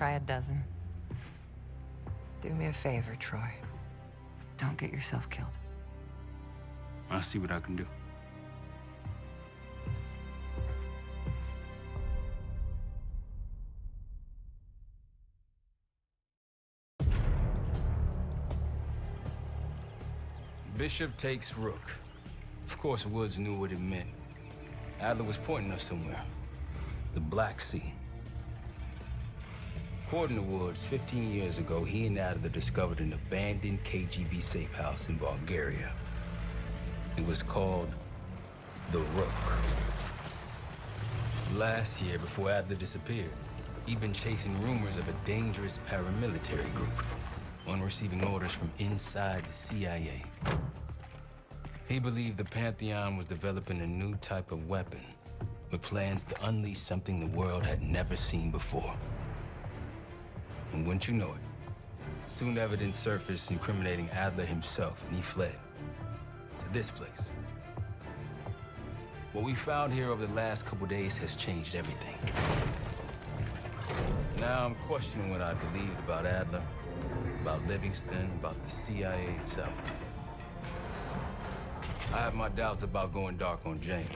try a dozen. Do me a favor, Troy. Don't get yourself killed. I'll see what I can do. Bishop takes Rook. Of course, Woods knew what it meant. Adler was pointing us somewhere. The Black Sea. According to Woods, 15 years ago, he and Adler discovered an abandoned KGB safe house in Bulgaria. It was called the Rook. Last year, before Adler disappeared, he'd been chasing rumors of a dangerous paramilitary group, one receiving orders from inside the CIA. He believed the Pantheon was developing a new type of weapon, with plans to unleash something the world had never seen before. And wouldn't you know it, soon evidence surfaced incriminating Adler himself, and he fled to this place. What we found here over the last couple days has changed everything. Now I'm questioning what I believed about Adler, about Livingston, about the CIA itself. I have my doubts about going dark on Jane.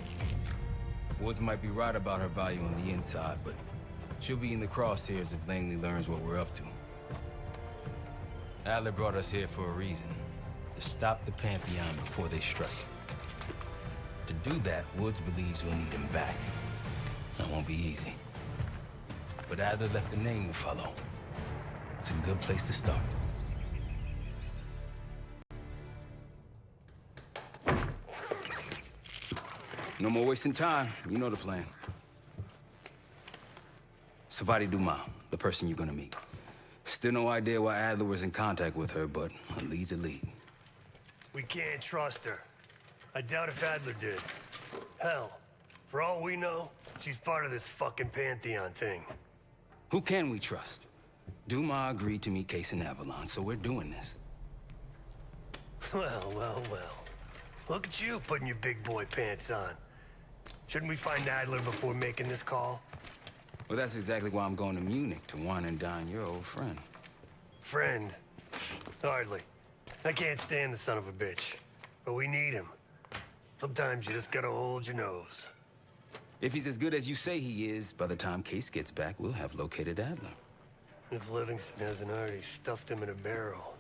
Woods might be right about her value on the inside, but she'll be in the crosshairs if Langley learns what we're up to. Adler brought us here for a reason, to stop the Pantheon before they strike. To do that, Woods believes we'll need him back. That won't be easy. But Adler left a name to follow. It's a good place to start. No more wasting time. You know the plan. Savati Dumas, the person you're gonna meet. Still no idea why Adler was in contact with her, but a lead's a lead. We can't trust her. I doubt if Adler did. Hell, for all we know, she's part of this fucking Pantheon thing. Who can we trust? Dumas agreed to meet Case in Avalon, so we're doing this. Well, well, well. Look at you putting your big boy pants on. Shouldn't we find Adler before making this call? Well, that's exactly why I'm going to Munich to wine and dine your old friend. Friend? Hardly. I can't stand the son of a bitch. But we need him. Sometimes you just gotta hold your nose. If he's as good as you say he is, by the time Case gets back, we'll have located Adler. If Livingston hasn't already stuffed him in a barrel.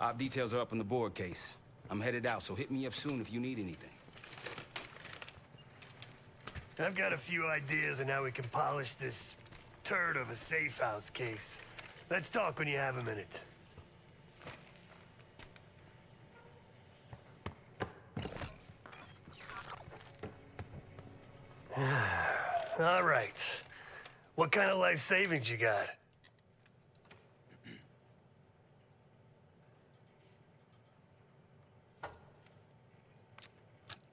Op details are up on the board, Case. I'm headed out, so hit me up soon if you need anything. I've got a few ideas on how we can polish this turd of a safe house case. Let's talk when you have a minute. All right. What kind of life savings you got?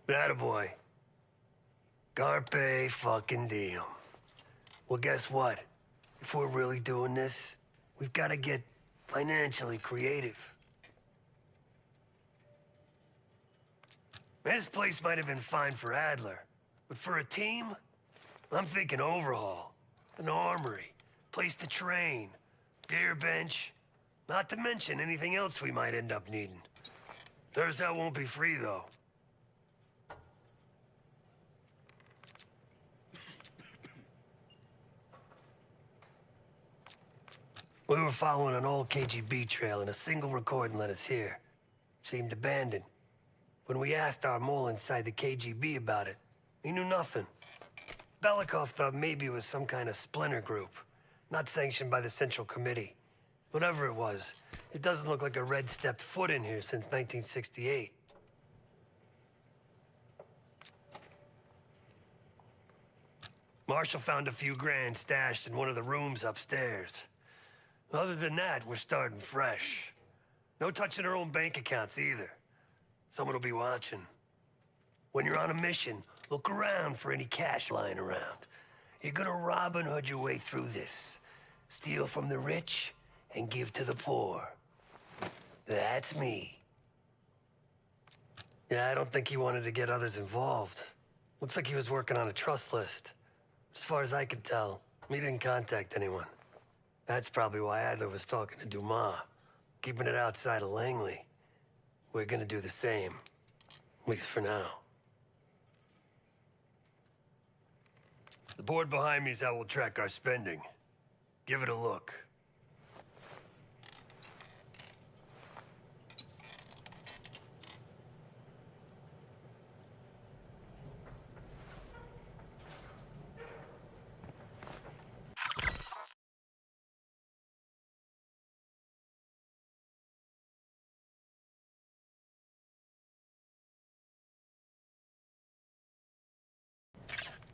Attaboy. Carpe fucking diem. Well, guess what? If we're really doing this, we've got to get financially creative. This place might have been fine for Adler, but for a team, I'm thinking overhaul, an armory, place to train, gear bench, not to mention anything else we might end up needing. There's that won't be free, though. We were following an old KGB trail and a single recording led us here. Seemed abandoned. When we asked our mole inside the KGB about it, he knew nothing. Belikov thought maybe it was some kind of splinter group, not sanctioned by the Central Committee. Whatever it was, it doesn't look like a red stepped foot in here since 1968. Marshall found a few grand stashed in one of the rooms upstairs. Other than that, we're starting fresh. No touching our own bank accounts either. Someone will be watching. When you're on a mission, look around for any cash lying around. You're gonna Robin Hood your way through this. Steal from the rich and give to the poor. That's me. Yeah, I don't think he wanted to get others involved. Looks like he was working on a trust list. As far as I could tell, He didn't contact anyone. That's probably why Adler was talking to Dumas, keeping it outside of Langley. We're gonna do the same, at least for now. The board behind me is how we'll track our spending. Give it a look.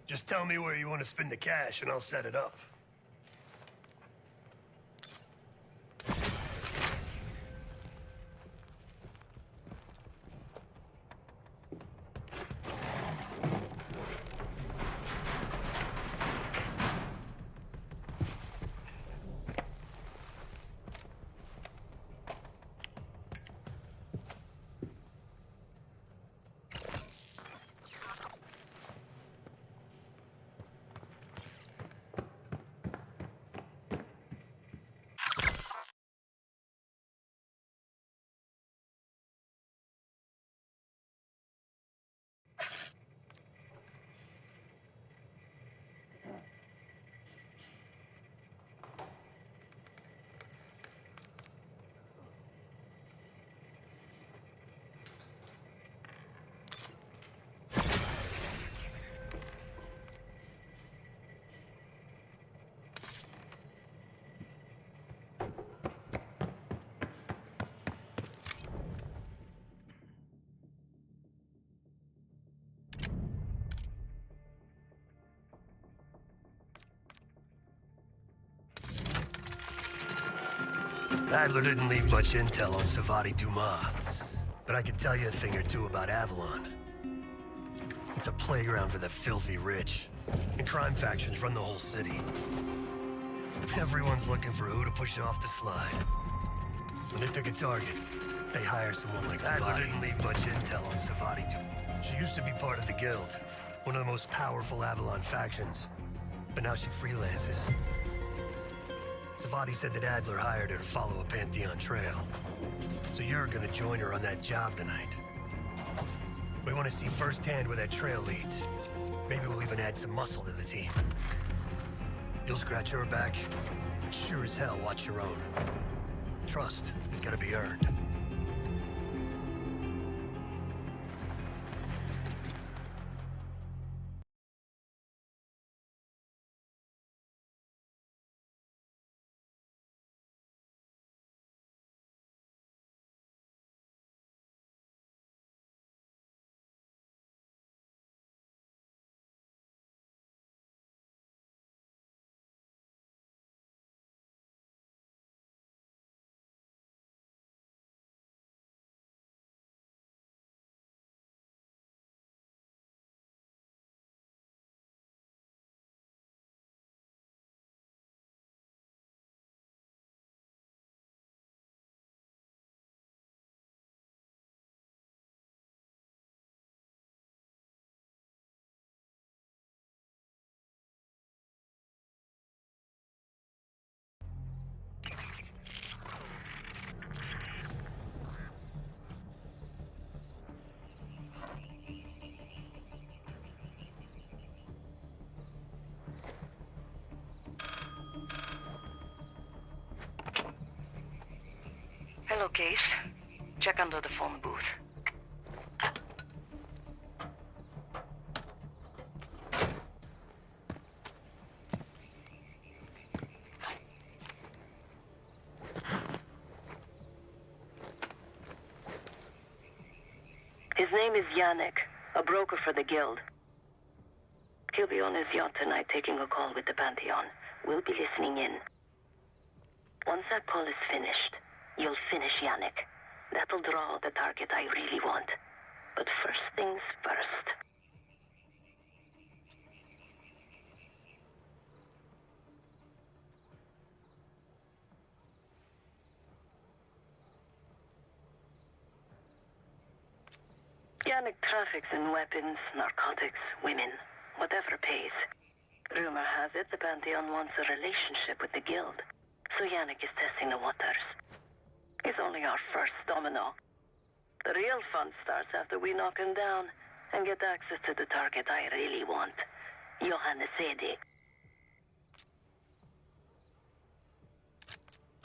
Just tell me where you want to spend the cash and I'll set it up. Adler didn't leave much intel on Savati Dumas, but I can tell you a thing or two about Avalon. It's a playground for the filthy rich, and crime factions run the whole city. Everyone's looking for who to push off the slide. When they pick a target, they hire someone like Savati. Adler didn't leave much intel on Savati Dumas. She used to be part of the Guild, one of the most powerful Avalon factions, but now she freelances. Savati said that Adler hired her to follow a Pantheon trail. So you're gonna join her on that job tonight. We want to see firsthand where that trail leads. Maybe we'll even add some muscle to the team. You'll scratch her back, but sure as hell watch your own. Trust has gotta be earned. Hello, Case. Check under the phone booth. His name is Yannick, a broker for the Guild. He'll be on his yacht tonight taking a call with the Pantheon. We'll be listening in. Once that call is finished, you'll finish Yannick. That'll draw the target I really want. But first things first. Yannick traffics in weapons, narcotics, women, whatever pays. Rumor has it the Pantheon wants a relationship with the Guild, so Yannick is testing the waters. He's only our first domino. The real fun starts after we knock him down and get access to the target I really want, Johannes Edi.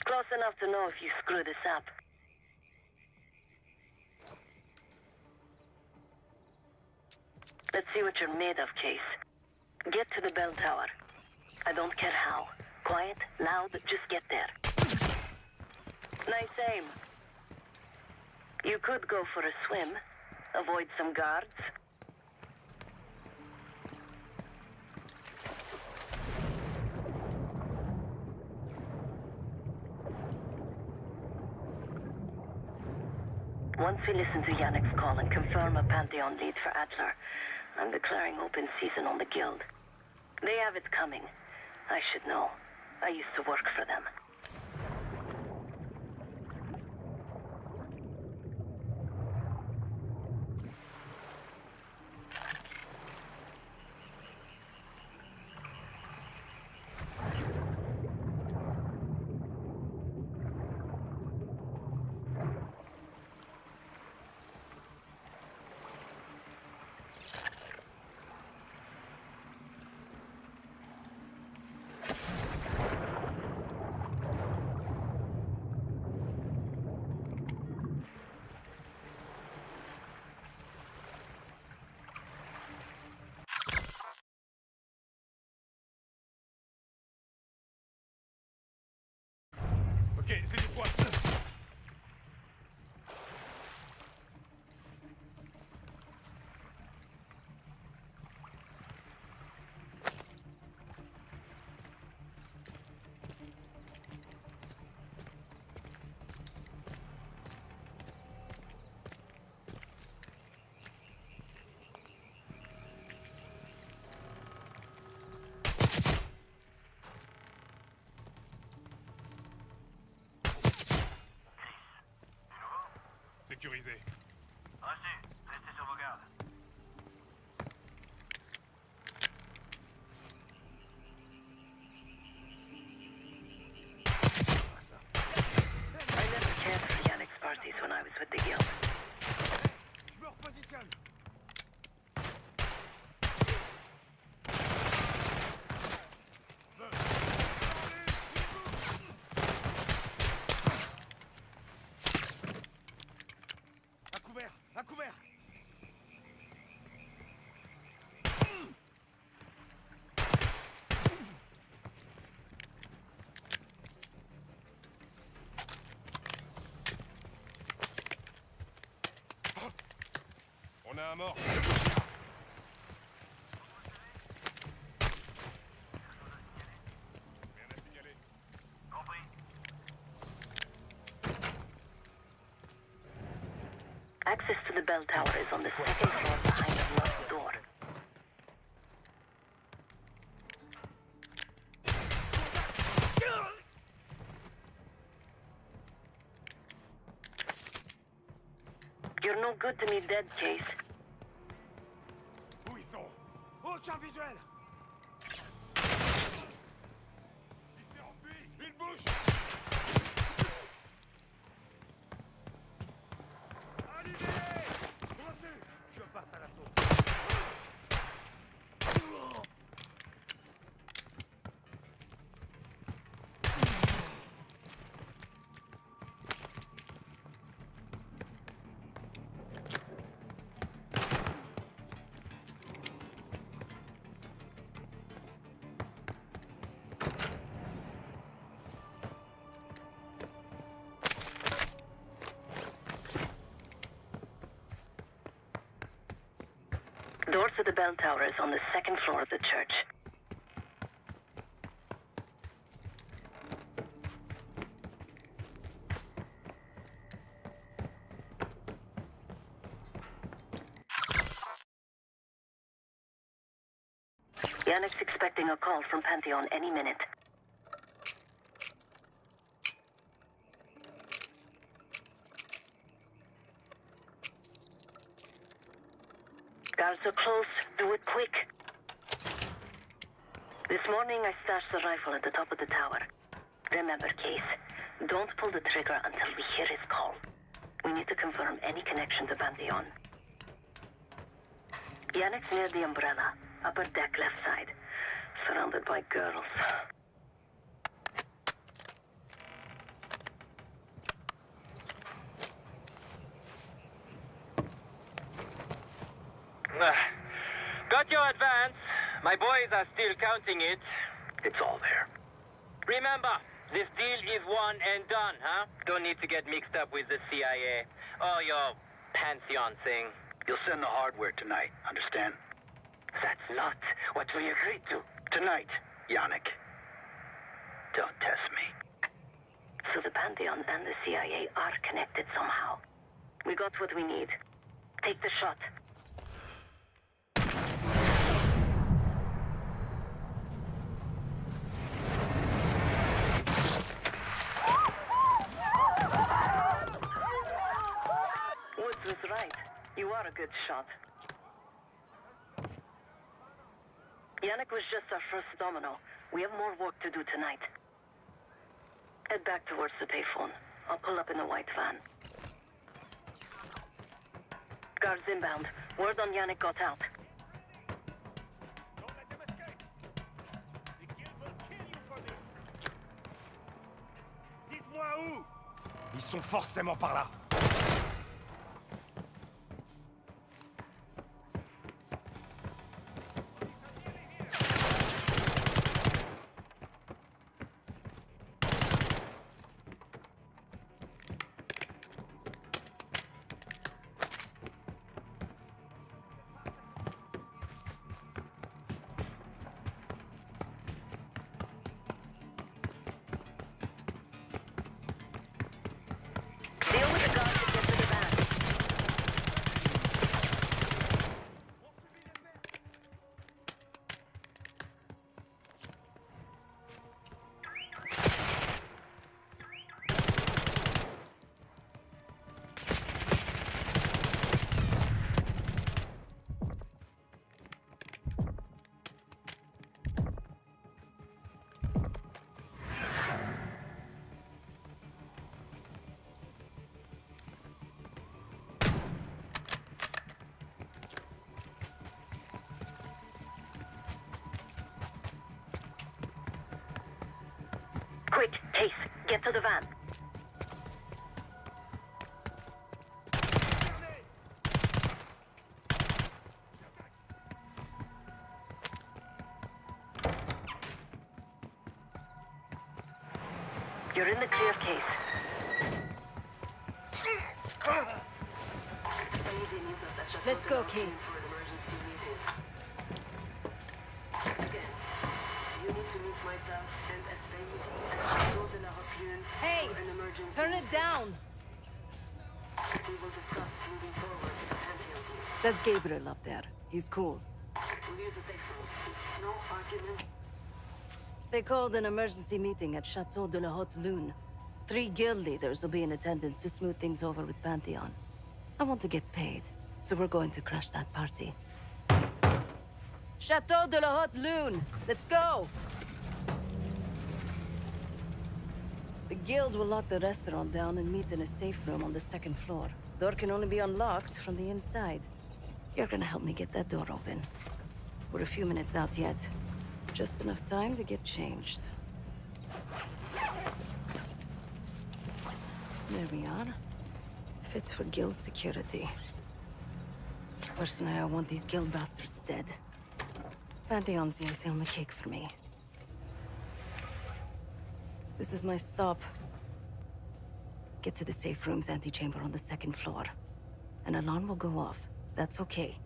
Close enough to know if you screw this up. Let's see what you're made of, Case. Get to the bell tower. I don't care how. Quiet, loud, just get there. Nice aim. You could go for a swim. Avoid some guards. Once we listen to Yannick's call and confirm a Pantheon lead for Adler, I'm declaring open season on the Guild. They have it coming. I should know. I used to work for them. Ok, c'est du poids. Sécurisé. Reçu. Restez sur vos gardes. I never cared for Yannick's parties when I was with the Guild. Je me repositionne. À couvert. À couvert. On a un mort. Rien à signaler. Compris. Access to the bell tower is on the second floor behind the locked door. You're no good to me dead, Case. Où ils sont? Aucun visuel. Il s'est enfui. Il bouge. Allumez! Reçu. Je passe à l'assaut. Door to the bell tower is on the second floor of the church. Yannick's expecting a call from Pantheon any minute. Guards are close. Do it quick. This morning I stashed the rifle at the top of the tower. Remember, Case, don't pull the trigger until we hear his call. We need to confirm any connection to Pantheon. Yannick's near the umbrella, upper deck left side, surrounded by girls. Got your advance. My boys are still counting it. It's all there. Remember, this deal is one and done, huh? Don't need to get mixed up with the CIA or your Pantheon thing. You'll send the hardware tonight, understand? That's not what we agreed to. Tonight, Yannick. Don't test me. So the Pantheon and the CIA are connected somehow. We got what we need. Take the shot. Woods was right. You are a good shot. Yannick was just our first domino. We have more work to do tonight. Head back towards the payphone. I'll pull up in the white van. Guards inbound. Word on Yannick got out. Don't let them escape. The guild will kill you for this. Dites-moi où. Ils sont forcément par là. Deal with the guards and get to the van. Quick, Case, get to the van. You're in the clear, Case. Let's go, Case. Hey, turn it down. We will discuss moving forward with the Pantheon deal. That's Gabriel up there. He's cool. We'll use the safe room. No argument. They called an emergency meeting at Chateau de la Haute Lune. 3 guild leaders will be in attendance to smooth things over with Pantheon. I want to get paid, so we're going to crash that party. Chateau de la Haute Lune! Let's go! The guild will lock the restaurant down and meet in a safe room on the 2nd floor. Door can only be unlocked from the inside. You're gonna help me get that door open. We're a few minutes out yet. Just enough time to get changed. There we are. Fits for guild security. Personally, I want these guild bastards dead. Pantheon's the icing on the cake for me. This is my stop. Get to the safe room's antechamber on the 2nd floor. An alarm will go off. That's okay.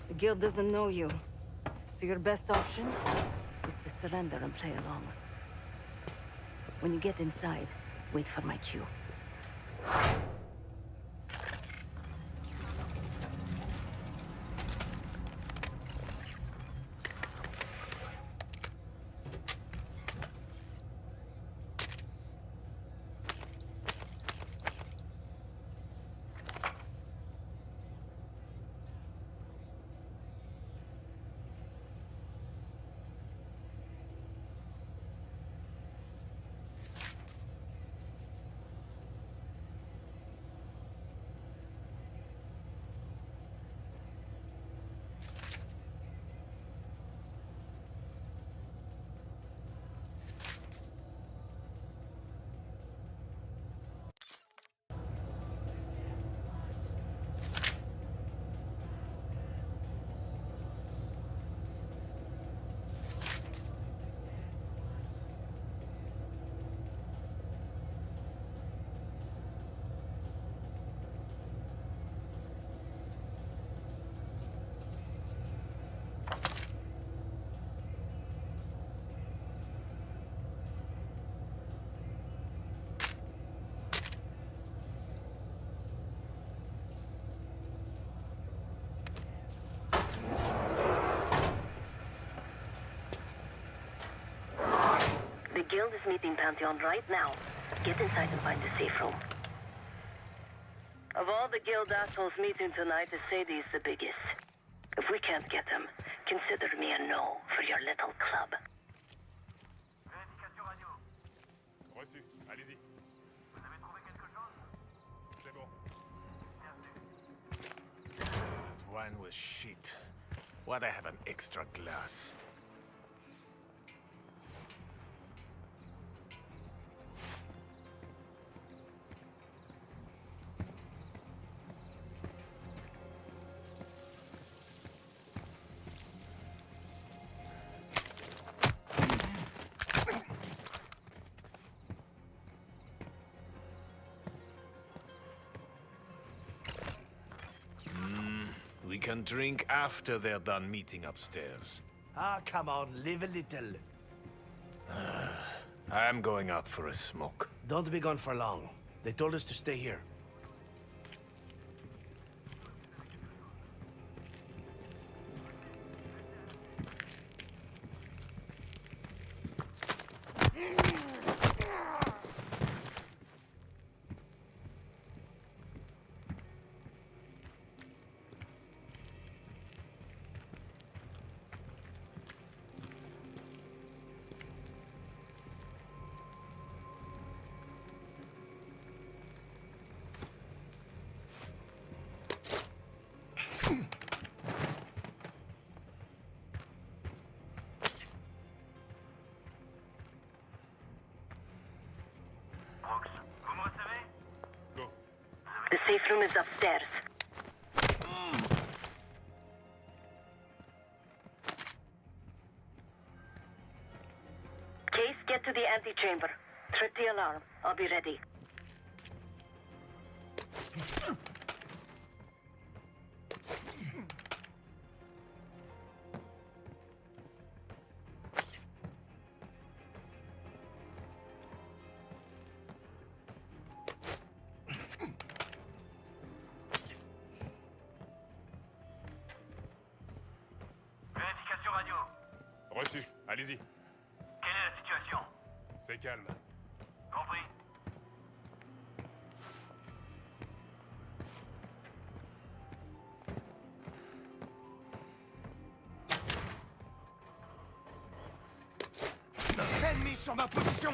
The guild doesn't know you. So your best option is to surrender and play along. When you get inside, wait for my cue. Guild is meeting Pantheon right now. Get inside and find a safe room. Of all the Guild assholes meeting tonight, Sadie's the biggest. If we can't get him, consider me a no for your little club. Vérification radio. Reçu. Allez-y. Vous avez trouvé quelque chose? C'est bon. Merci. Wine was shit. Why'd I have an extra glass? We can drink after they're done meeting upstairs. Ah, come on, live a little. I'm going out for a smoke. Don't be gone for long. They told us to stay here. Rox, vous me recevez? Go. The safe room is upstairs. Case, get to the antechamber. Trip the alarm. I'll be ready. Vérification radio. Reçu. Allez-y. Quelle est la situation? C'est calme. Compris. Ennemi sur ma position!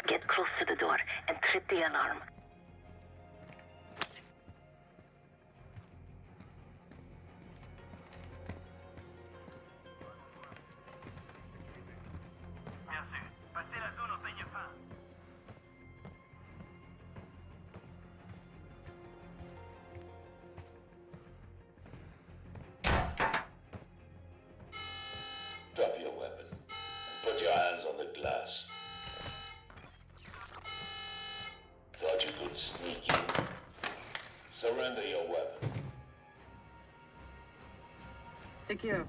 Get close to the door and trip the alarm. Bien sûr. Passez la zone au peigne fin. Drop your weapon and put your hands on the glass. Thought you could sneak in. Surrender your weapon. Secure.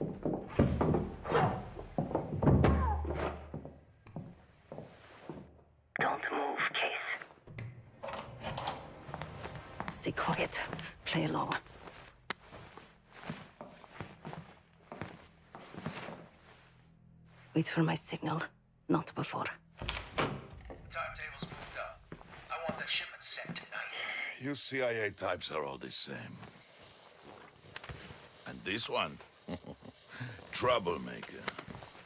Don't move, Case. Stay quiet. Play along. Wait for my signal, not before. Timetable's moved up. I want that shipment sent tonight. You CIA types are all the same. And this one? Troublemaker.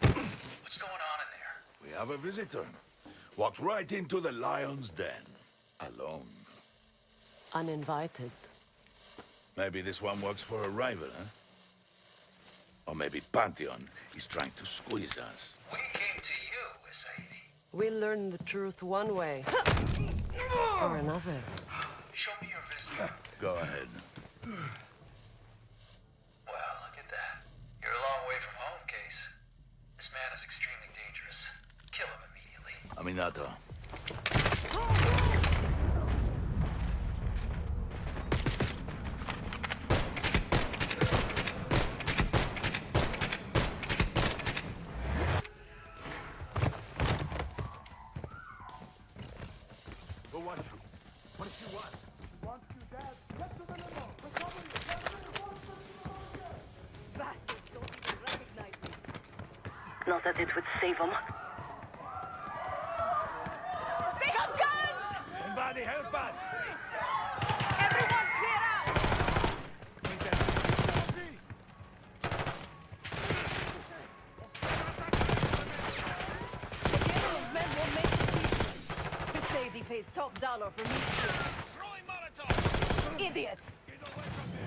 What's going on in there? We have a visitor. Walked right into the lion's den. Alone. Uninvited. Maybe this one works for a rival, huh? Or maybe Pantheon is trying to squeeze us. We came to you, Sadie. We learn the truth one way or another. Show me your visitor. Go ahead. Well, look at that. You're a long way from home, Case. This man is extremely dangerous. Kill him immediately. Aminata. want you. What if you want? Want you dead? Get to the limo! Recover you! Bastards don't even recognize me. Not that it would save them. They have guns! Somebody help us! Everyone clear out! Gabriel's men won't make it easy. This lady pays top dollar for me. Throwing Molotov! Idiots! Get away from me!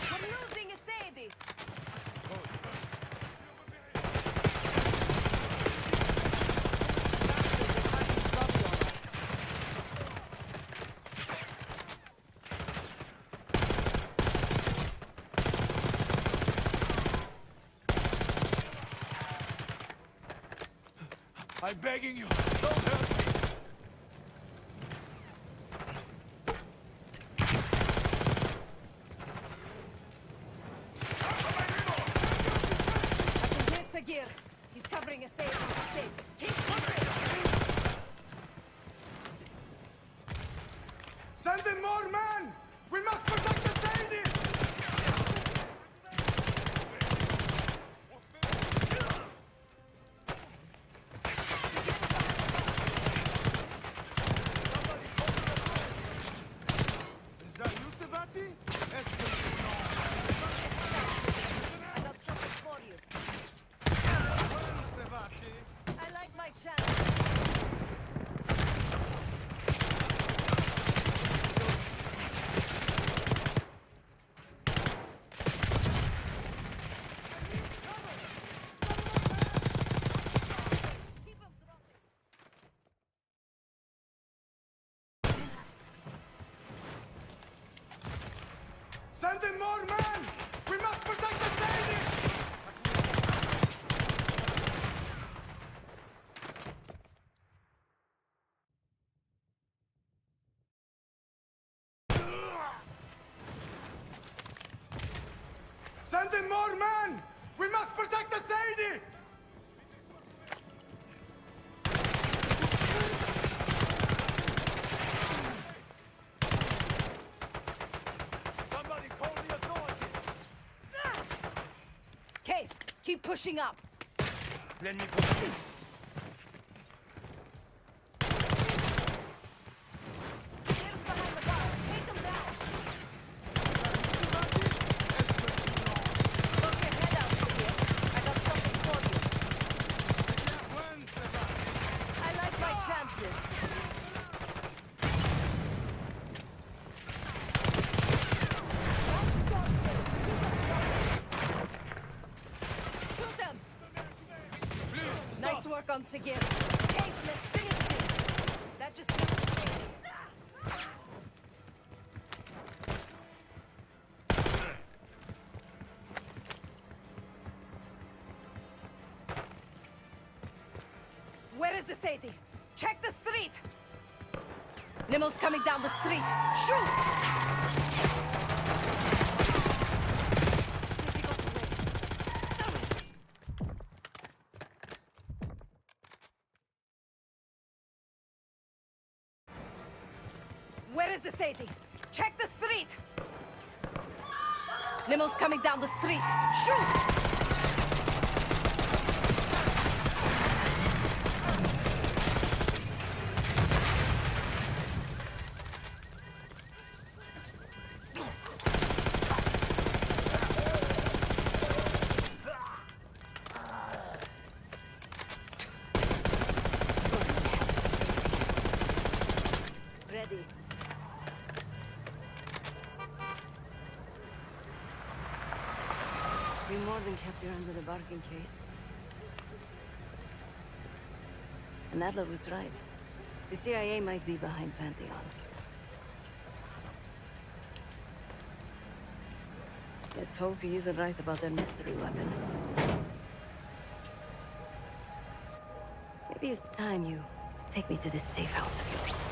We're losing a Sadie! I'm begging you, don't hurt me! Sagir, he's covering a safe mistake. Keep covering! Send in more men! We must protect the Sadie! Is that you, Sabati? I got something for you. Sabati. I like my chance. Keep him dropping. Send in more men! We must protect the Sadie! Send in more men! We must protect the Sadie! Somebody call the authorities! Case, keep pushing up. L'ennemi poursuit! Sagir's behind the bar. Take him down. Look your head out, Sagir. I got something for you. I like my chances. Shoot them! Nice work on Sagir. Case, let's finish this. That just makes it safe. Where is the Sadie? Check the street! Limo's coming down the street. Shoot! Where is the Sadie? Check the street! Limo's coming down the street. Shoot! Ready. We more than kept her under the bargain case. And Adler was right. The CIA might be behind Pantheon. Let's hope he isn't right about their mystery weapon. Maybe it's time you take me to this safe house of yours.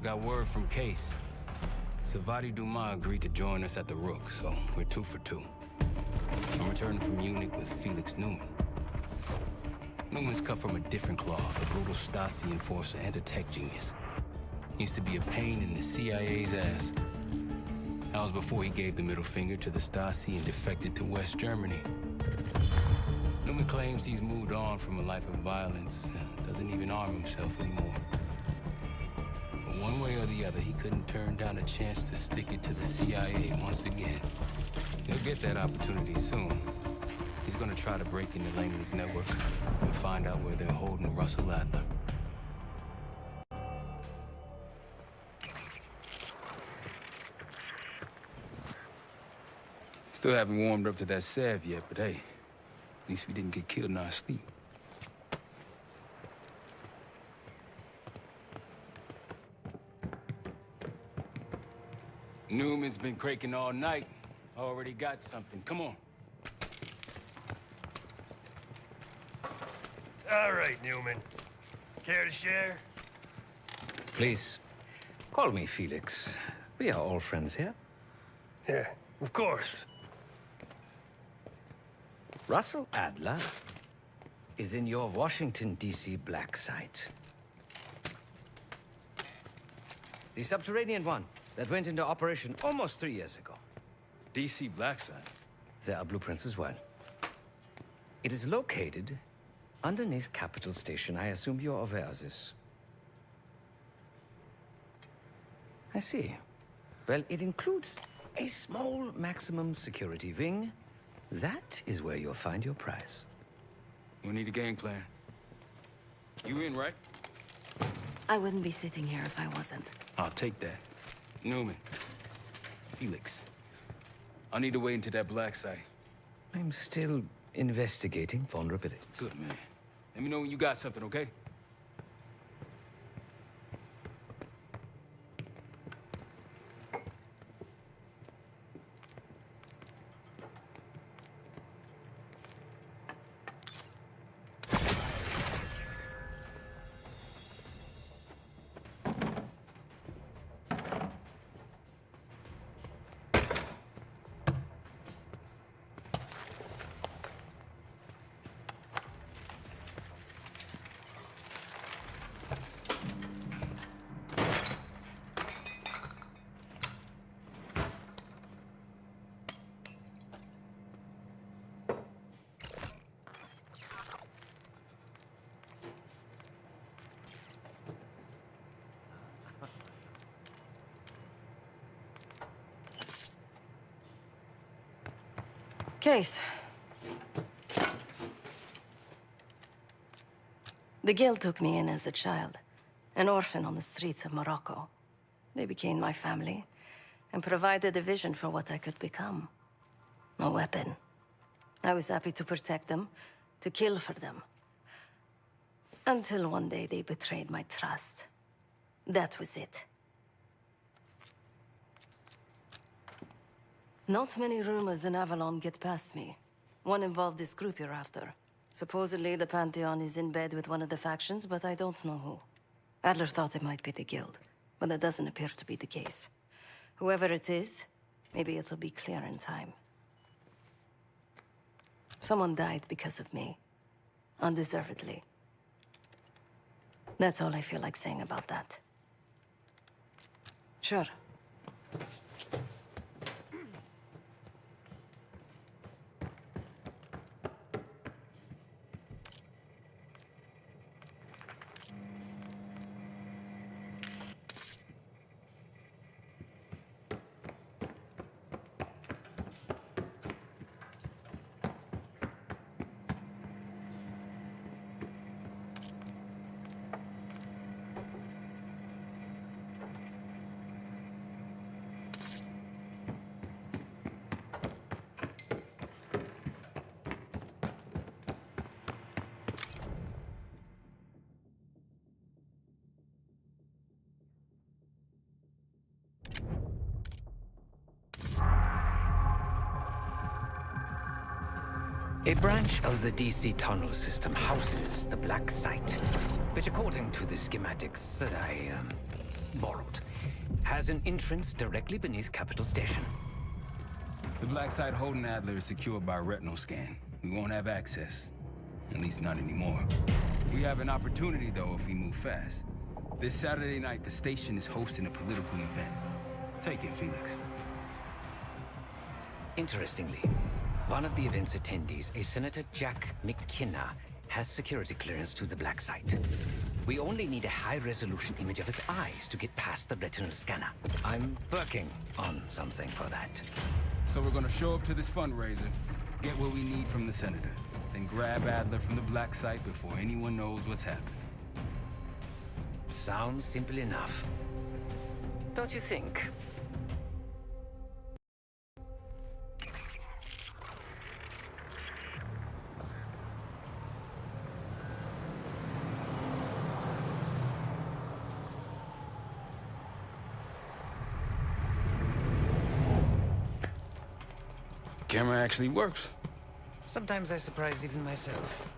Got word from Case. Savati Dumas agreed to join us at the Rook, so we're 2 for 2. I'm returning from Munich with Felix Newman. Newman's cut from a different cloth, a brutal Stasi enforcer and a tech genius. He used to be a pain in the CIA's ass. That was before he gave the middle finger to the Stasi and defected to West Germany. Newman claims he's moved on from a life of violence and doesn't even arm himself anymore. But one way or the other, he couldn't turn down a chance to stick it to the CIA once again. He'll get that opportunity soon. He's gonna try to break into Langley's network and find out where they're holding Russell Adler. Still haven't warmed up to that salve yet, but hey, at least we didn't get killed in our sleep. Newman's been cranking all night. Already got something. Come on. All right, Newman. Care to share? Please, call me Felix. We are all friends here. Yeah, of course. Russell Adler is in your Washington, D.C. black site. The subterranean one that went into operation almost 3 years ago. DC black site? There are blueprints as well. It is located underneath Capitol Station. I assume you're aware of this. I see. Well, it includes a small maximum security wing. That is where you'll find your prize. We need a game plan. You in, right? I wouldn't be sitting here if I wasn't. I'll take that. Newman. Felix. I need to wait into that black site. I'm still investigating vulnerabilities. Good, man. Let me know when you got something, okay? Case. The Guild took me in as a child, an orphan on the streets of Morocco. They became my family and provided a vision for what I could become. A weapon. I was happy to protect them, to kill for them. Until one day they betrayed my trust. That was it. Not many rumors in Avalon get past me. One involved this group you're after. Supposedly, the Pantheon is in bed with one of the factions, but I don't know who. Adler thought it might be the Guild, but that doesn't appear to be the case. Whoever it is, maybe it'll be clear in time. Someone died because of me. Undeservedly. That's all I feel like saying about that. Sure. A branch of the DC tunnel system houses the black site, which according to the schematics that I borrowed, has an entrance directly beneath Capital Station. The black site holding Adler is secured by retinal scan. We won't have access. At least not anymore. We have an opportunity, though, if we move fast. This Saturday night, the station is hosting a political event. Take it, Felix. Interestingly, one of the event's attendees, a Senator Jack McKenna, has security clearance to the black site. We only need a high-resolution image of his eyes to get past the retinal scanner. I'm working on something for that. So we're gonna show up to this fundraiser, get what we need from the senator, then grab Adler from the black site before anyone knows what's happened. Sounds simple enough. Don't you think? Camera actually works. Sometimes I surprise even myself.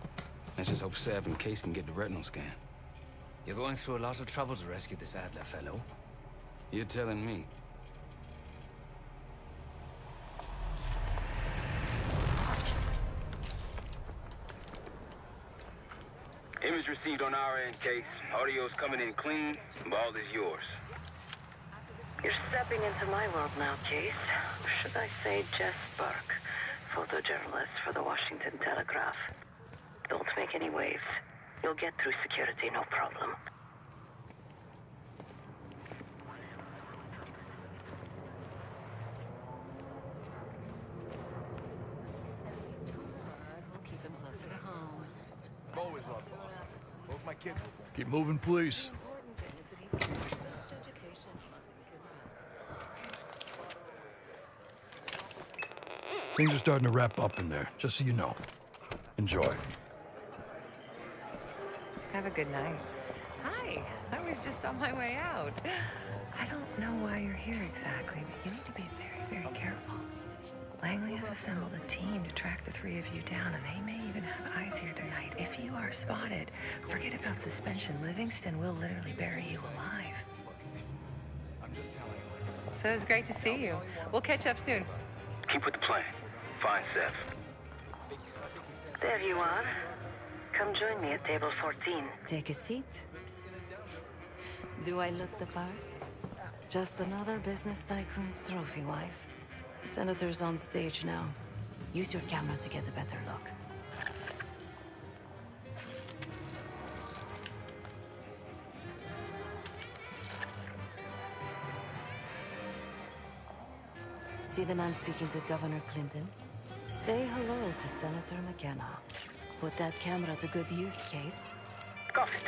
Let's just hope Sev and Case can get the retinal scan. You're going through a lot of trouble to rescue this Adler fellow. You're telling me. Image received on our end, Case. Audio's coming in clean. Ball is yours. You're stepping into my world now, Case. Should I say Jess Burke, photojournalist for the Washington Telegraph. Don't make any waves. You'll get through security, no problem. We'll keep him closer to home. I've always loved Boston. Both my kids were born. Keep moving, please. Things are starting to wrap up in there, just so you know. Enjoy. Have a good night. Hi, I was just on my way out. I don't know why you're here exactly, but you need to be very, very careful. Langley has assembled a team to track the three of you down, and they may even have eyes here tonight. If you are spotted, forget about suspension. Livingston will literally bury you alive. I'm just telling you. So it's great to see you. We'll catch up soon. Keep with the plan. Find Sev. There you are. Come join me at table 14. Take a seat. Do I look the part? Just another business tycoon's trophy wife. Senator's on stage now. Use your camera to get a better look. See the man speaking to Governor Clinton? Say hello to Senator McKenna. Put that camera to good use, Case. Got it.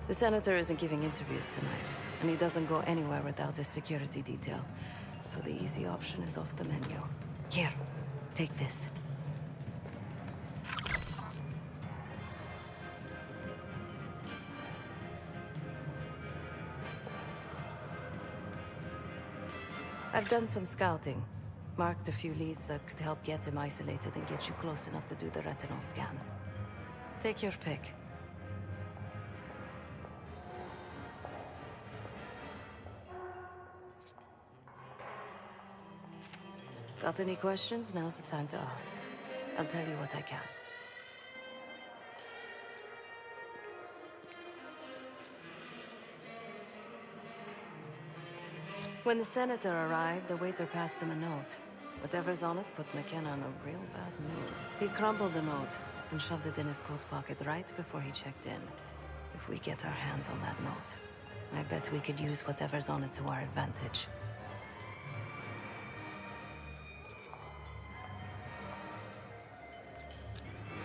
The senator isn't giving interviews tonight, and he doesn't go anywhere without his security detail. So the easy option is off the menu. Here, take this. I've done some scouting. Marked a few leads that could help get him isolated and get you close enough to do the retinal scan. Take your pick. Got any questions? Now's the time to ask. I'll tell you what I can. When the senator arrived, the waiter passed him a note. Whatever's on it put McKenna in a real bad mood. He crumpled the note and shoved it in his coat pocket right before he checked in. If we get our hands on that note, I bet we could use whatever's on it to our advantage.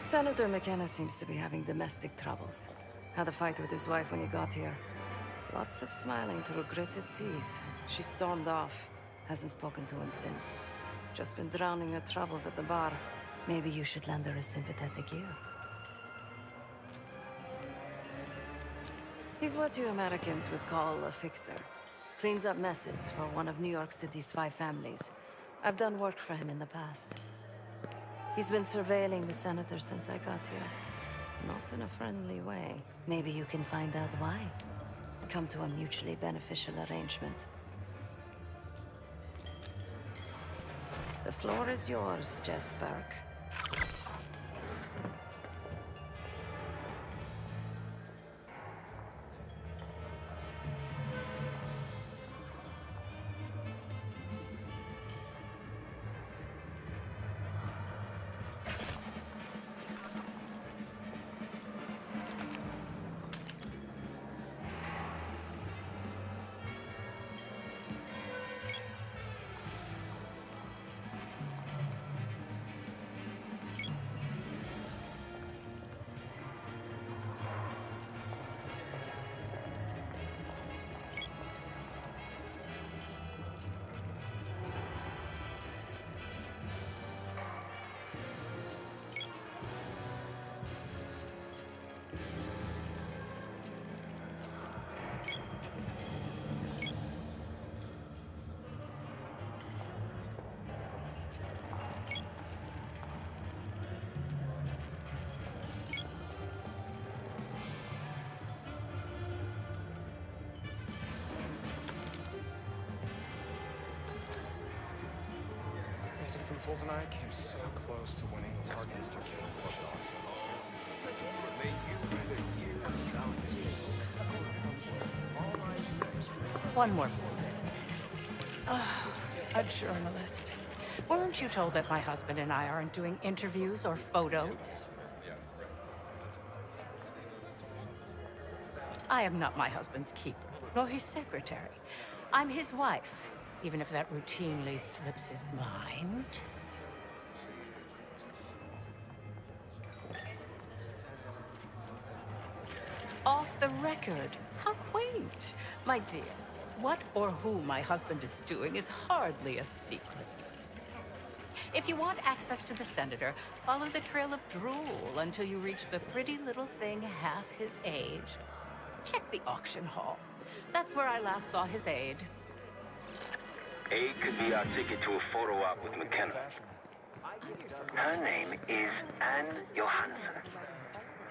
Senator McKenna seems to be having domestic troubles. Had a fight with his wife when he got here. Lots of smiling through gritted teeth. She stormed off. Hasn't spoken to him since. Just been drowning her troubles at the bar. Maybe you should lend her a sympathetic ear. He's what you Americans would call a fixer. Cleans up messes for one of New York City's 5 families. I've done work for him in the past. He's been surveilling the senator since I got here. Not in a friendly way. Maybe you can find out why. Come to a mutually beneficial arrangement. The floor is yours, Jess Burke. Mr. Foofles and I came so close to winning the Westminster Kid Push Dogs. One more, please. A journalist. Weren't you told that my husband and I aren't doing interviews or photos? I am not my husband's keeper, nor his secretary. I'm his wife, even if that routinely slips his mind. Off the record. How quaint. My dear, what or who my husband is doing is hardly a secret. If you want access to the senator, follow the trail of drool until you reach the pretty little thing half his age. Check the auction hall. That's where I last saw his aide. Aid could be our ticket to a photo op with McKenna. Her name is Anne Johansson.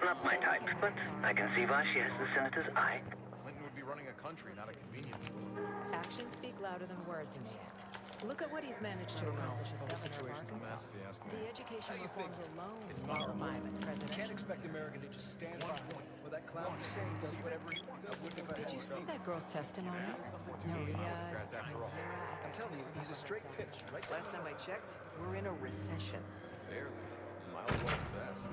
Not my type, but I can see why she has the senator's eye. Clinton would be running a country, not a convenience store. Actions speak louder than words in the end. Look at what he's managed to accomplish as governor of Arkansas. The education reforms alone qualify him as president. You can't expect America to just stand by where that clown Hussein does whatever he wants. Did you see that girl's testimony? Maria. I'm telling you, he's a straight pitch, right? Last time I checked, we're in a recession. Barely. Miles off the best.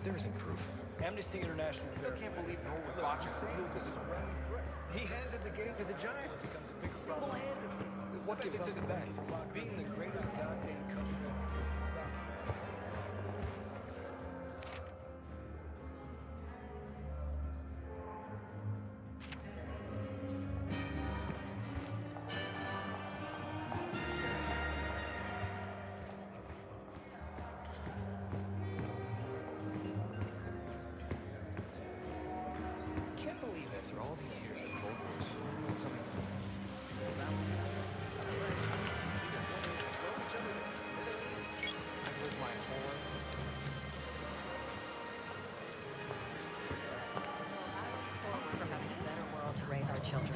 There isn't proof. Amnesty International Still can't believe Norwood botched a field goal so bad. He handed the game to the Giants. Single-handedly. What gives us the bet? Being the greatest goddamn company. Can't believe after all these years the Cold War's finally coming to an end. I've lived my whole life. For having a better world to raise our children in.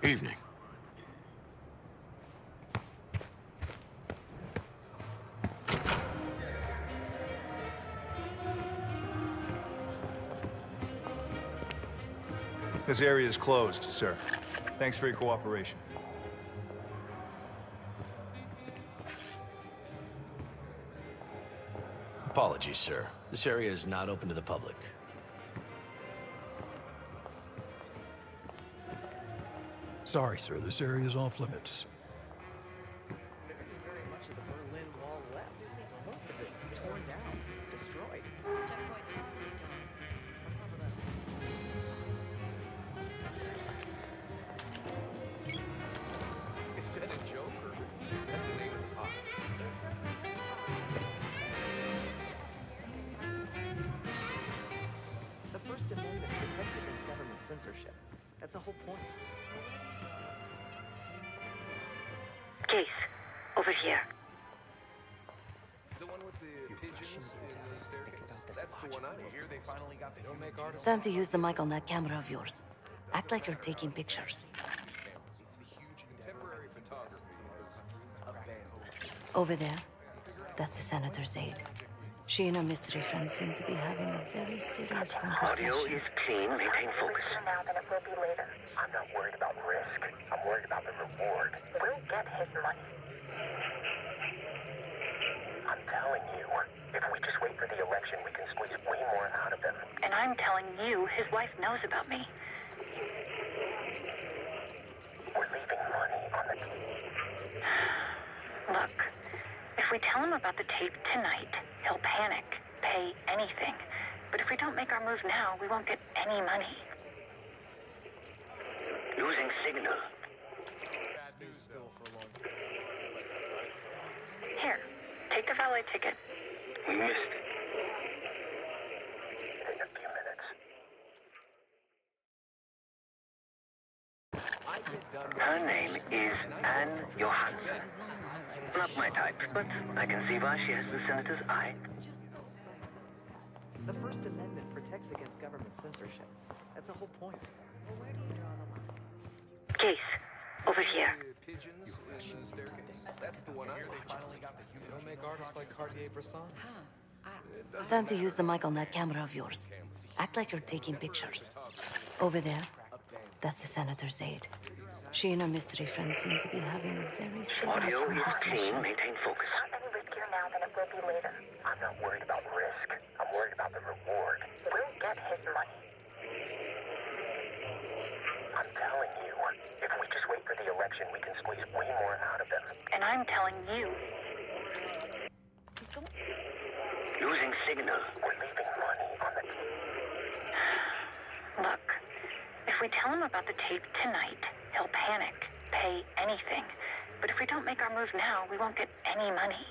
Evening. This area is closed, sir. Thanks for your cooperation. Apologies, sir. This area is not open to the public. Sorry, sir. This area is off limits. There isn't very much of the Berlin Wall left. Most of it's torn down, destroyed. Checkpoint Charlie. Is that a joke, or is that the name of the pot? The First Amendment protects against government censorship. That's the whole point. Case, over here. The one with the pigeons in the staircase? That's the one I hear they finally got the make artists. Time to use the mic on that camera of yours. Act like you're taking pictures. Temporary photography Over there, that's the senator's aide. She and her mystery friend seem to be having a very serious conversation. Audio is clean. Maintain focus. Now than it will be later. I'm not worried about risk. I'm worried about the reward. We'll get his money. I'm telling you, if we just wait for the election, we can squeeze way more out of them. And I'm telling you, his wife knows about me. We're leaving money on the table. Look, if we tell him about the tape tonight, he'll panic, pay anything. But if we don't make our move now, we won't get any money. Losing signal. Stay still for a long time. Here, take the valet ticket. We missed it. In a few minutes. Her name is Anne Johansson. Not my type, but I can see why she has the senator's eye. The First Amendment protects against government censorship. That's the whole point. Well, where do you draw the line? Case, over here. Pigeons in the staircase? That's the one I hear they finally got the human. They don't make artists like Cartier-Bresson. Time to use the mic on that camera of yours. Act like you're taking pictures. Over there, that's the senator's aide. She and her mystery friend seem to be having a very serious Audio is clean. conversation. Maintain focus. Not any riskier now than it will be later. I'm not worried about risk. I'm worried about the reward. We'll get his money. I'm telling you, if we just wait for the election, we can squeeze way more out of them. And I'm telling you. Losing signal. We're leaving money on the table. Look, if we tell him about the tape tonight, he'll panic, pay anything. But if we don't make our move now, we won't get any money.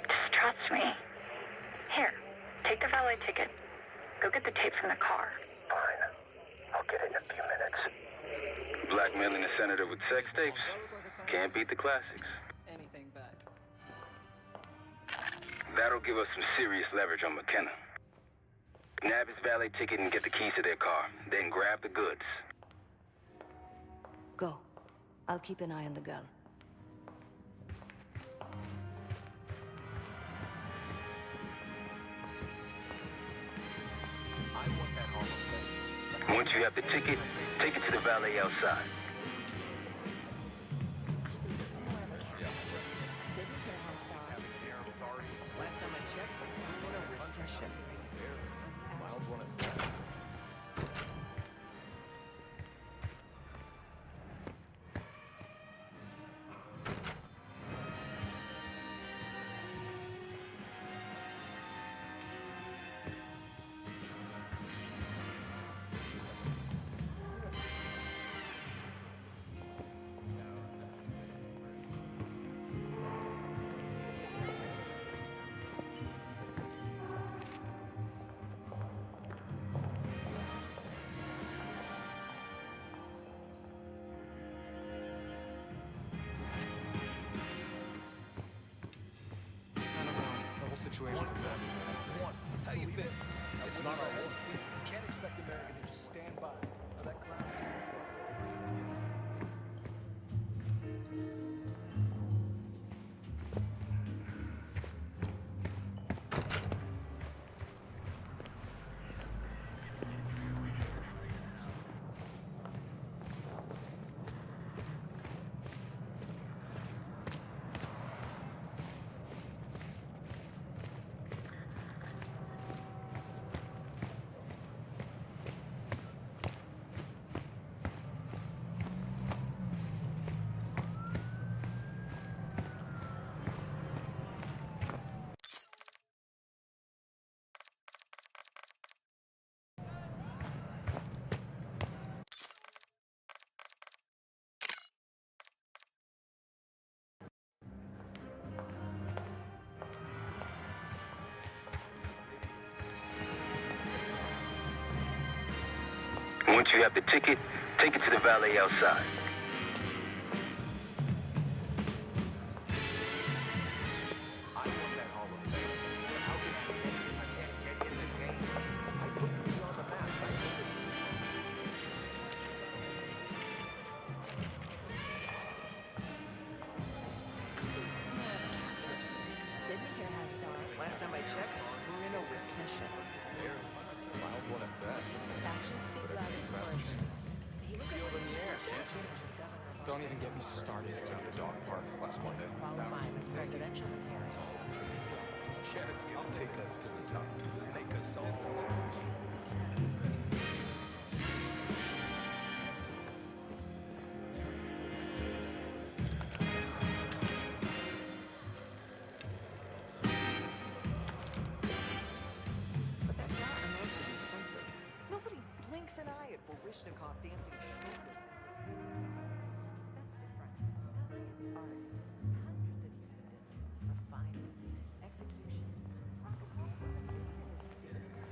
Just trust me. Here, take the valet ticket. Go get the tape from the car. Fine. I'll get it in a few minutes. Blackmailing the senator with sex tapes? Can't beat the classics. Anything but. That'll give us some serious leverage on McKenna. Nab his valet ticket and get the keys to their car. Then grab the goods. Go. I'll keep an eye on the girl. Once you have the ticket, take it to the valet outside. Last time I checked, we were in a recession. Mild one at best. situation's a mess. One, how you fit? It's not our war. You can't expect America to just stand by. Now that crowd. Once you have the ticket, take it to the valet outside. I want that Hall of Fame. But how can I get it if I can't get in the game? I put you on the map. I did it. Sydney here has a dog. Last time I checked, we're in a recession. Mild one at best. Actions speak But louder everything's than massive. words. He was Feel it in the air, can't you? Don't even get me started about the dog park last Monday. Qualified as presidential material. It's all up for me. Jared's gonna take us to the top. Make us all. But that's not enough to be censored. Nobody blinks an eye at Baryshnikov dancing shoulders. That's different. Ballet is art. Hundreds of years of discipline, refinement, execution. Rock and roll wasn't business.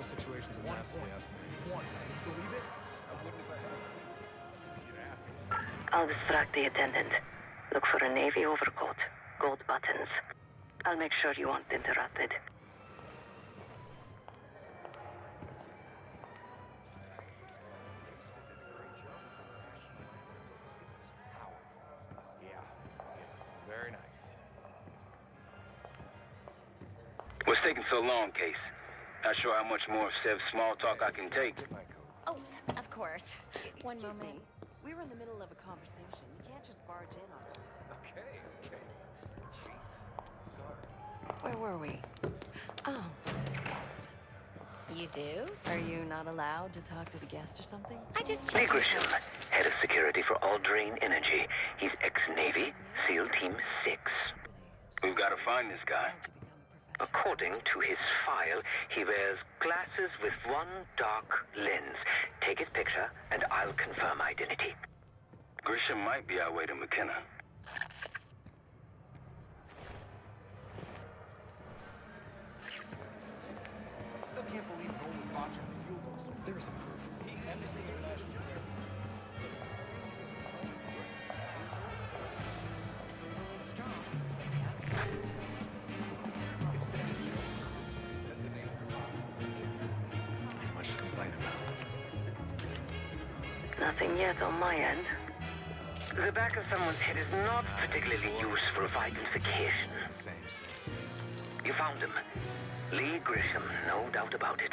situation's a massively escalated. One, can you believe it? I wouldn't if I had seen. I'll distract the attendant. Look for a navy overcoat, gold buttons. I'll make sure you aren't interrupted. Very nice. What's taking so long, Case? Not sure how much more of Sev's small talk I can take. Oh, of course. One moment. We were in the middle of a conversation. You can't just barge in on us. Okay. Jeez. Where were we? Oh, yes. You do? Are you not allowed to talk to the guests or something? I just Lee Grisham, head of security for Alderain Energy. He's ex-Navy, SEAL Team 6. We've got to find this guy. According to his file, he wears glasses with one dark lens. Take his picture, and I'll confirm identity. Grisham might be our way to McKenna. Still can't believe Nolan botched a fuel goal, so there's some proof. He and Mr. International Ain't much to complain about. Nothing yet on my end. The back of someone's head is not particularly used for identification. Same sense. You found him. Lee Grisham, no doubt about it.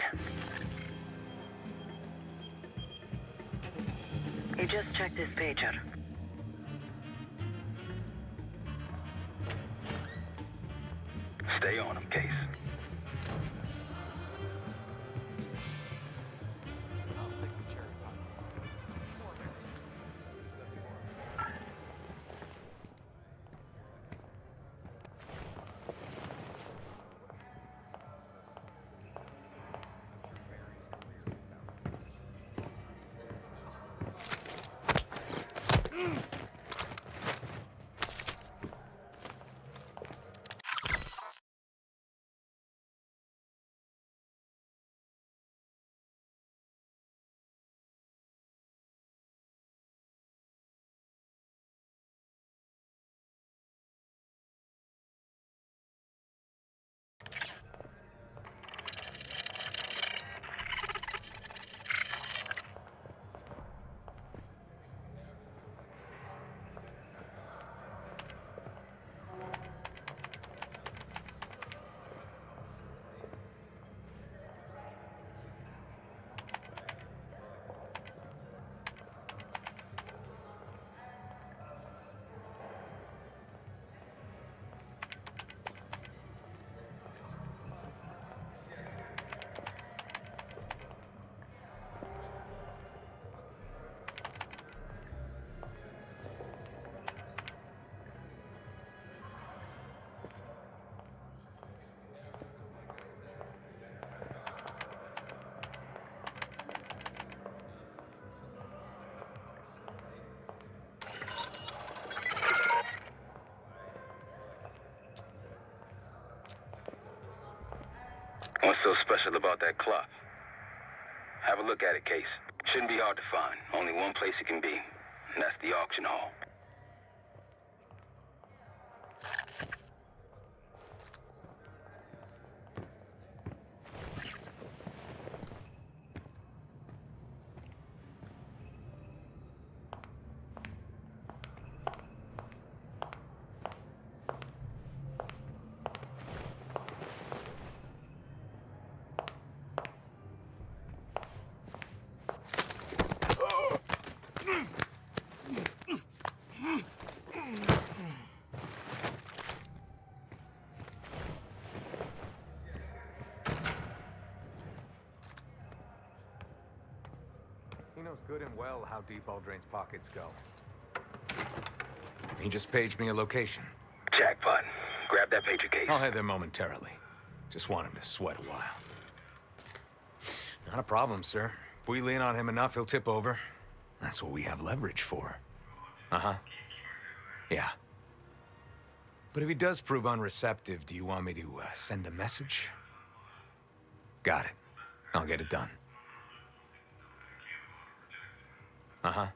He just checked his pager. Stay on him, Case. What's so special about that clock? Have a look at it, Case. Shouldn't be hard to find. Only one place it can be, and that's the auction hall. He knows good and well how deep Aldrain's pockets go. He just paged me a location. Jackpot. Grab that pager, Case. I'll head there momentarily. Just want him to sweat a while. Not a problem, sir. If we lean on him enough, he'll tip over. That's what we have leverage for. Uh-huh. Yeah. But if he does prove unreceptive, do you want me to send a message? Got it. I'll get it done. Uh-huh.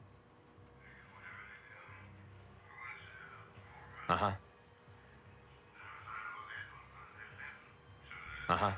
Uh-huh. Uh-huh.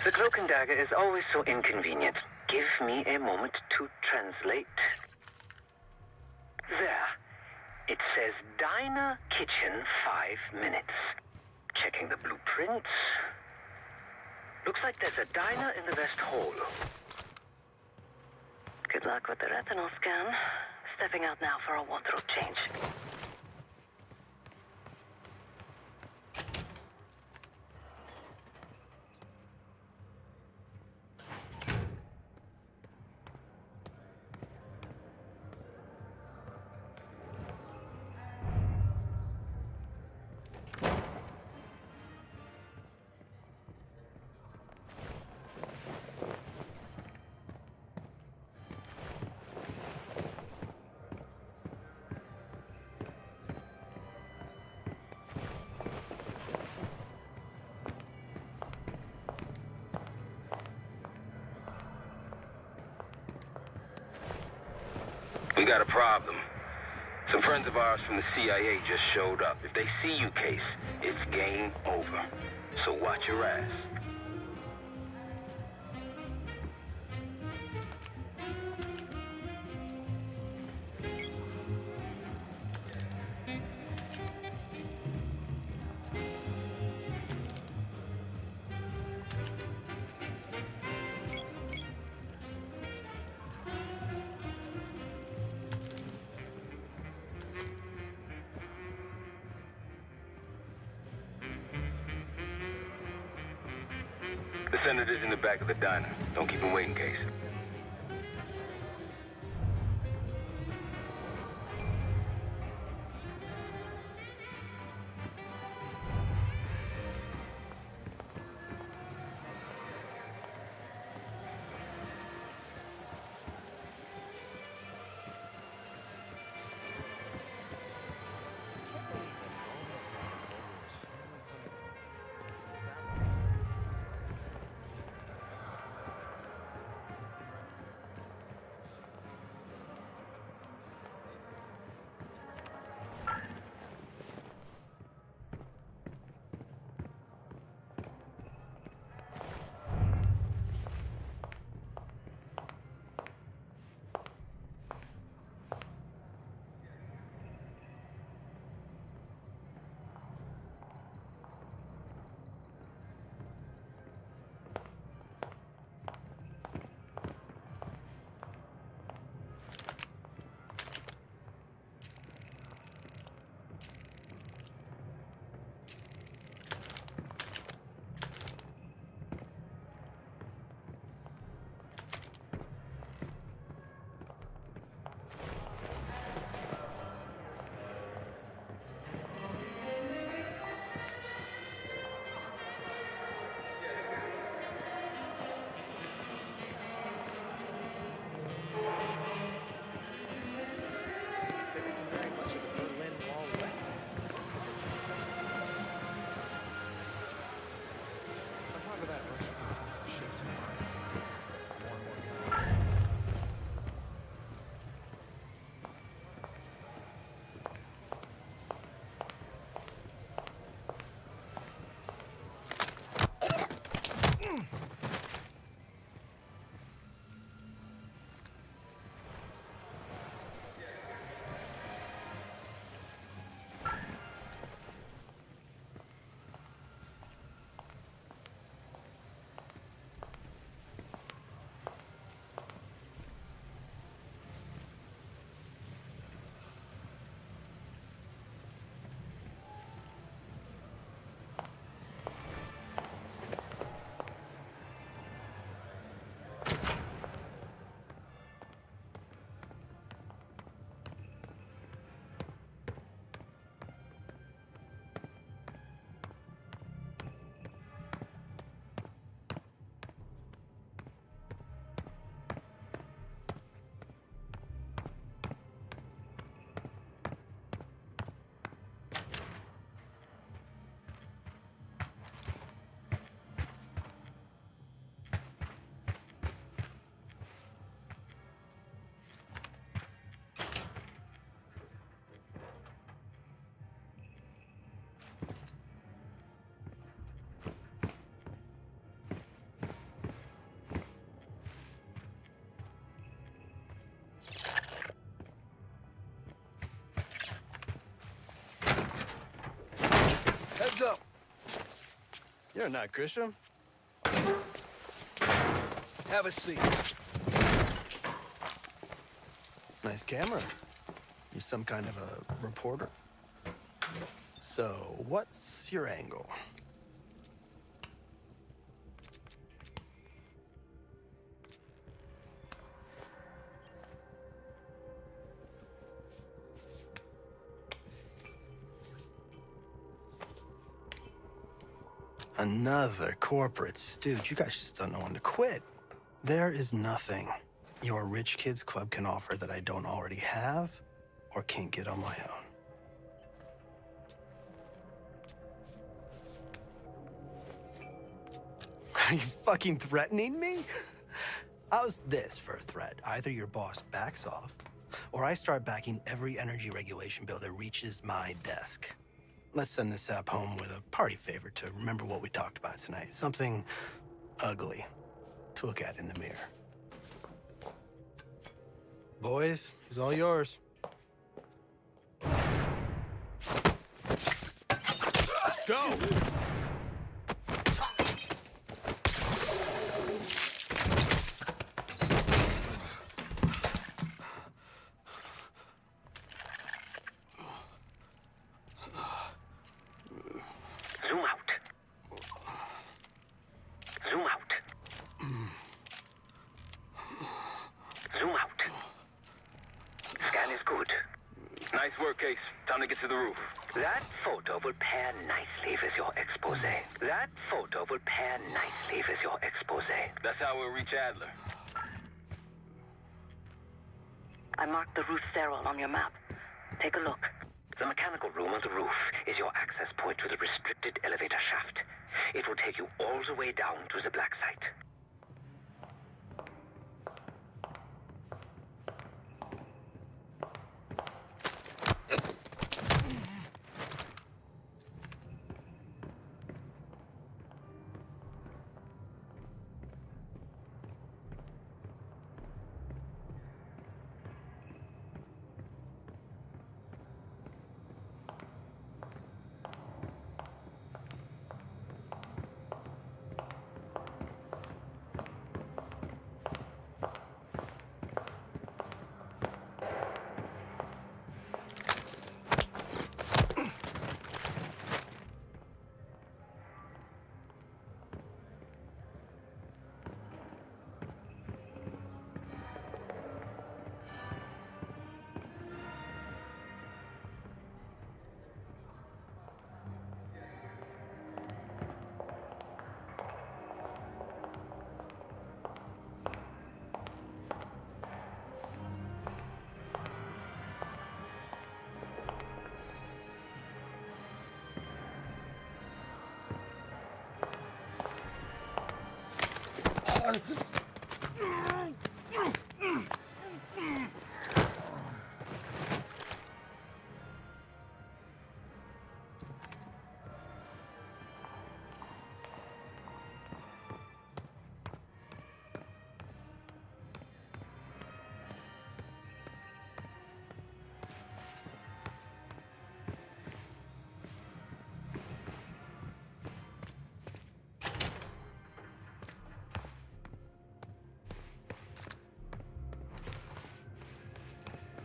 The cloak and dagger is always so inconvenient. Give me a moment to translate. There. It says Diner Kitchen 5 minutes. Checking the blueprints. Looks like there's a diner in the West Hall. Good luck with the retinal scan. Stepping out now for a wardrobe change. We got a problem. Some friends of ours from the CIA just showed up. If they see you, Case, it's game over. So watch your ass. The senator's in the back of the diner. Don't keep him waiting, Case. You're not Grisham. Have a seat. Nice camera. You some kind of a reporter? So, what's your angle? Another corporate stooge. You guys just don't know when to quit. There is nothing your rich kids club can offer that I don't already have or can't get on my own. Are you fucking threatening me? How's this for a threat? Either your boss backs off, or I start backing every energy regulation bill that reaches my desk. Let's send this sap home with a party favor to remember what we talked about tonight. Something ugly to look at in the mirror. Boys, he's all yours. Go! Zoom out. Zoom out. Zoom out. Scan is good. Nice work, Case. Time to get to the roof. That photo will pair nicely with your expose. That photo will pair nicely with your expose. That's how we'll reach Adler. I marked the roof sterile on your map. Take a look. The mechanical room on the roof is your access point to the restricted elevator shaft. It will take you all the way down to the black site.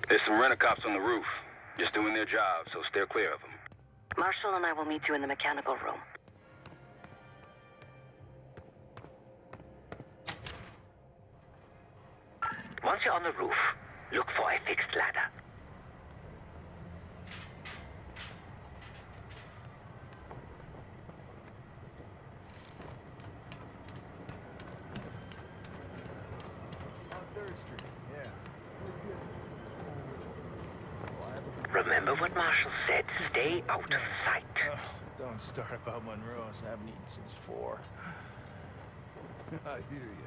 There's some rent-a-cops on the roof. Just doing their job, so steer clear of them. Marshall and I will meet you in the mechanical room. Once you're on the roof, look for a fixed ladder. Remember what Marshall said. Stay out of sight. Oh, don't start about Monroe's. I haven't eaten since 4. I hear you.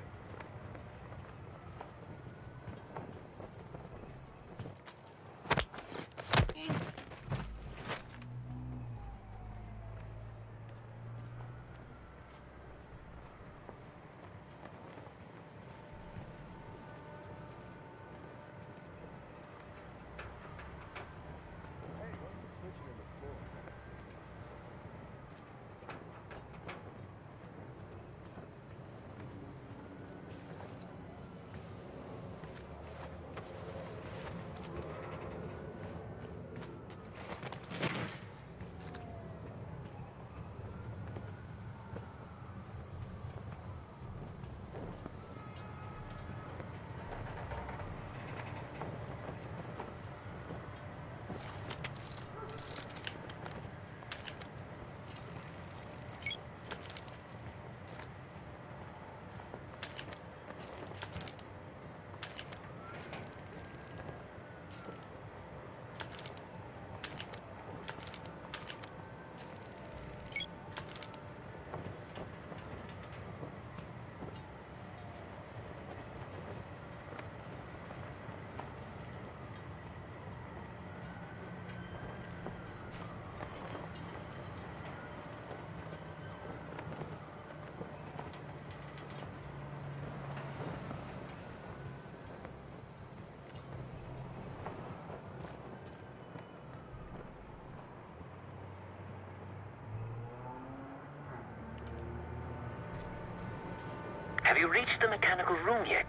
Have you reached the mechanical room yet?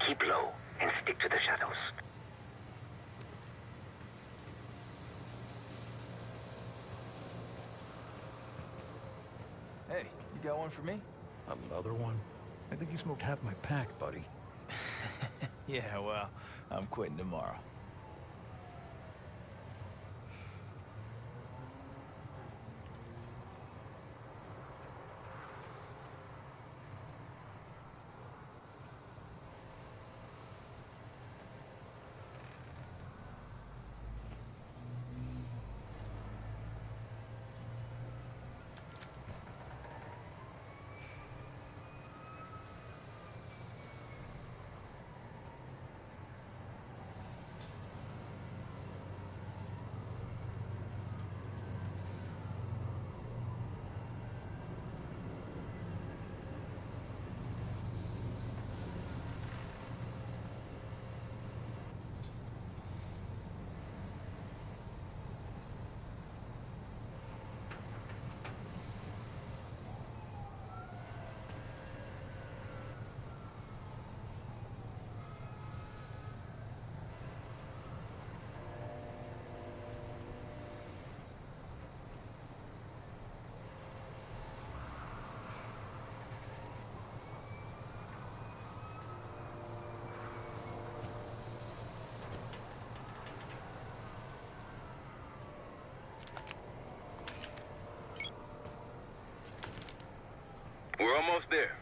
Keep low and stick to the shadows. Hey, you got one for me? Another one? I think you smoked half my pack, buddy. Yeah, well, I'm quitting tomorrow. We're almost there.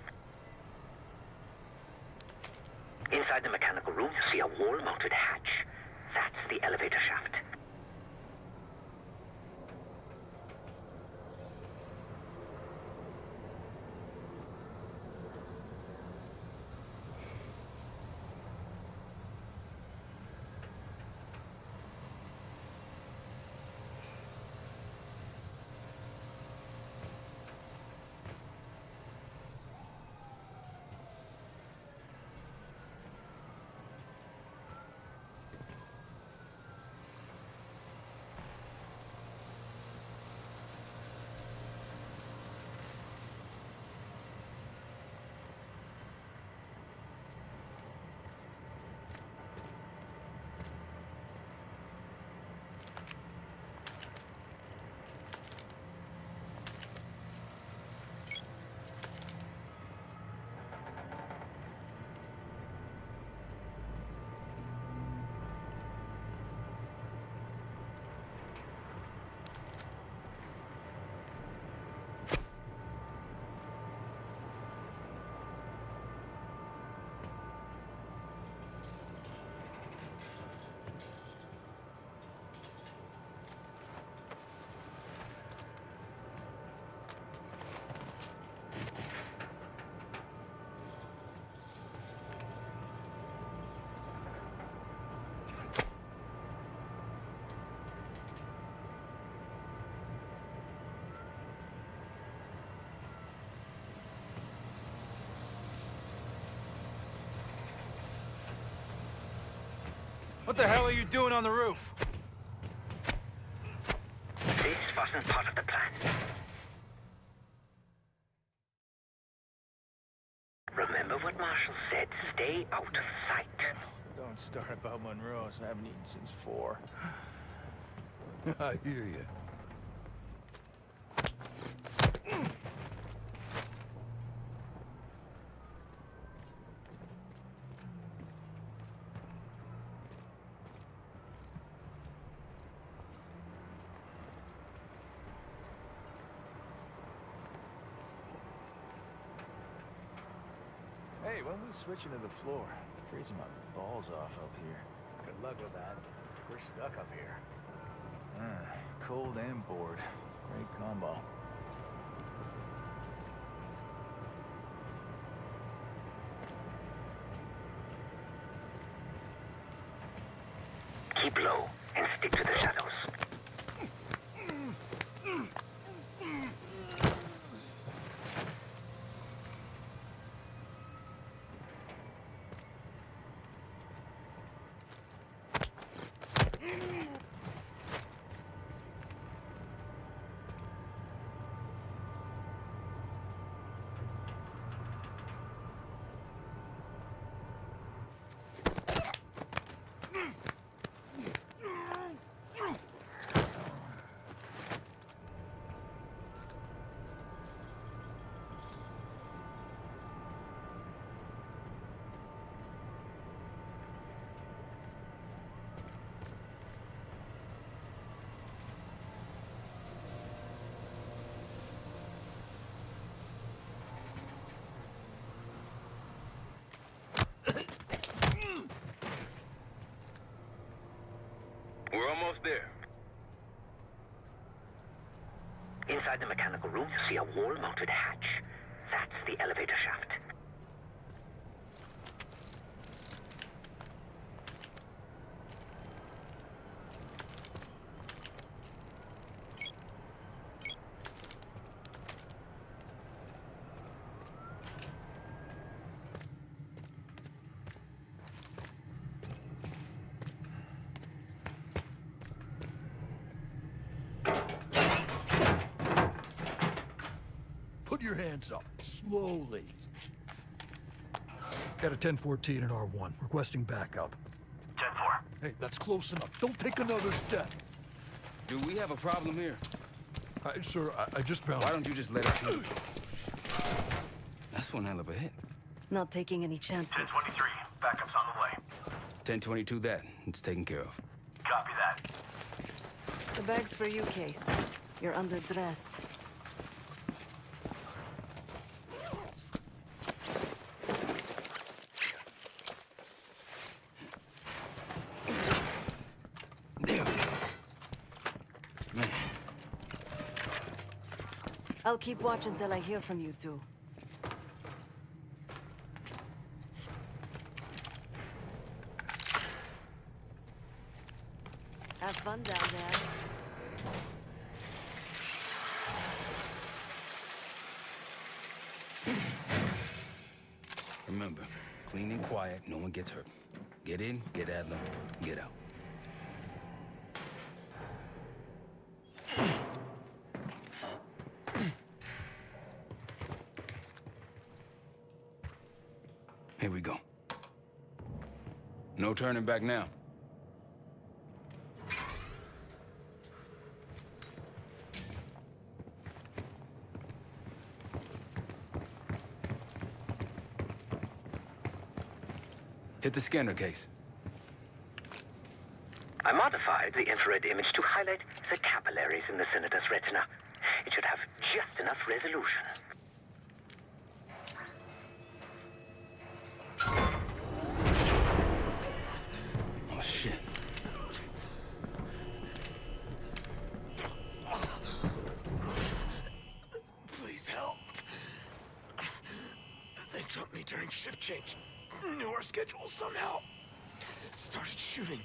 Inside the mechanical room, you see a wall-mounted hatch. That's the elevator shaft. What the hell are you doing on the roof? This wasn't part of the plan. Remember what Marshall said, stay out of sight. Don't start about Monroe's. I haven't eaten since 4. I hear you. Hey, when we switching to the floor? Freezing my balls off up here. Good luck with that. We're stuck up here. cold and bored. Great combo. Keep low and stick to the shadows. We're almost there. Inside the mechanical room, you see a wall-mounted hatch. That's the elevator shaft. Put your hands up, slowly. Got a 1014 and R1, requesting backup. 10-4. Hey, that's close enough. Don't take another step. Do we have a problem here? Sir, I just found... Why don't you just let us in? That's one hell of a hit. Not taking any chances. 10-23. Backup's on the way. 1022 that. It's taken care of. Copy that. The bag's for you, Case. You're underdressed. I'll keep watch until I hear from you two. Have fun down there. Remember, clean and quiet, no one gets hurt. Get in, get at them, get out. Here we go. No turning back now. Hit the scanner, Case. I modified the infrared image to highlight the capillaries in the Senator's retina. It should have just enough resolution. Oh, shit. Please help. They took me during shift change. Knew our schedule somehow. Started shooting.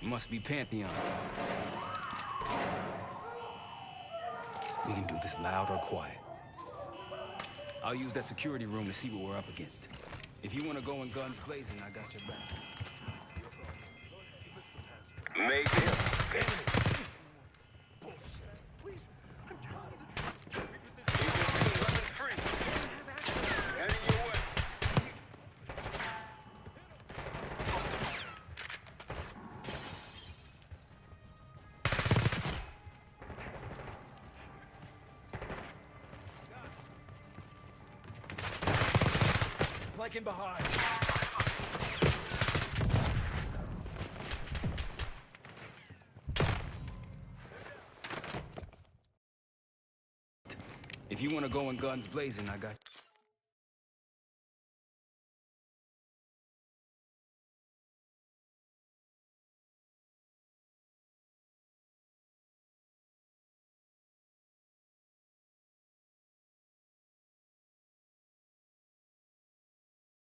Must be Pantheon. We can do this loud or quiet. I'll use that security room to see what we're up against. If you want to go in guns blazing, I got your back. Maybe. Flanking behind. If you want to go in guns blazing, I got